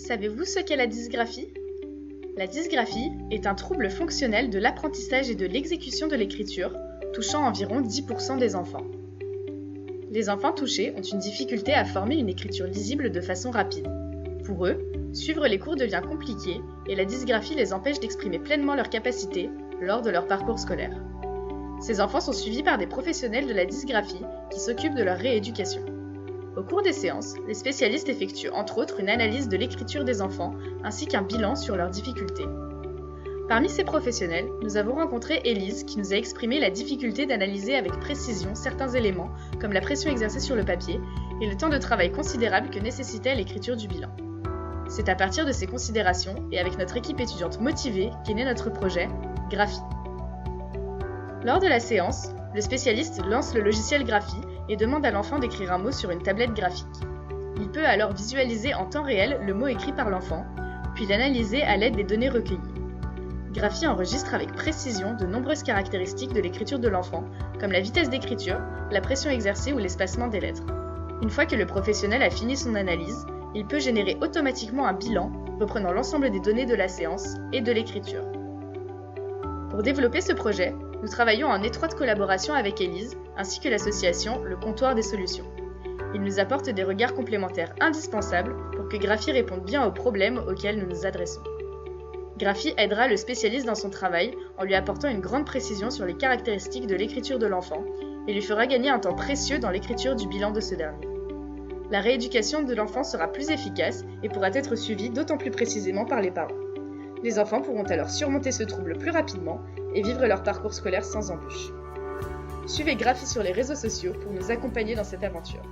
Savez-vous ce qu'est la dysgraphie? La dysgraphie est un trouble fonctionnel de l'apprentissage et de l'exécution de l'écriture, touchant environ 10% des enfants. Les enfants touchés ont une difficulté à former une écriture lisible de façon rapide. Pour eux, suivre les cours devient compliqué et la dysgraphie les empêche d'exprimer pleinement leurs capacités lors de leur parcours scolaire. Ces enfants sont suivis par des professionnels de la dysgraphie qui s'occupent de leur rééducation. Au cours des séances, les spécialistes effectuent entre autres une analyse de l'écriture des enfants ainsi qu'un bilan sur leurs difficultés. Parmi ces professionnels, nous avons rencontré Élise qui nous a exprimé la difficulté d'analyser avec précision certains éléments comme la pression exercée sur le papier et le temps de travail considérable que nécessitait l'écriture du bilan. C'est à partir de ces considérations et avec notre équipe étudiante motivée qu'est né notre projet Graphie. Lors de la séance, le spécialiste lance le logiciel Graphie et demande à l'enfant d'écrire un mot sur une tablette graphique. Il peut alors visualiser en temps réel le mot écrit par l'enfant, puis l'analyser à l'aide des données recueillies. Graphie enregistre avec précision de nombreuses caractéristiques de l'écriture de l'enfant, comme la vitesse d'écriture, la pression exercée ou l'espacement des lettres. Une fois que le professionnel a fini son analyse, il peut générer automatiquement un bilan reprenant l'ensemble des données de la séance et de l'écriture. Pour développer ce projet, nous travaillons en étroite collaboration avec Élise, ainsi que l'association Le Comptoir des Solutions. Ils nous apportent des regards complémentaires indispensables pour que Graphie réponde bien aux problèmes auxquels nous nous adressons. Graphie aidera le spécialiste dans son travail en lui apportant une grande précision sur les caractéristiques de l'écriture de l'enfant et lui fera gagner un temps précieux dans l'écriture du bilan de ce dernier. La rééducation de l'enfant sera plus efficace et pourra être suivie d'autant plus précisément par les parents. Les enfants pourront alors surmonter ce trouble plus rapidement et vivre leur parcours scolaire sans embûches. Suivez Graphie sur les réseaux sociaux pour nous accompagner dans cette aventure.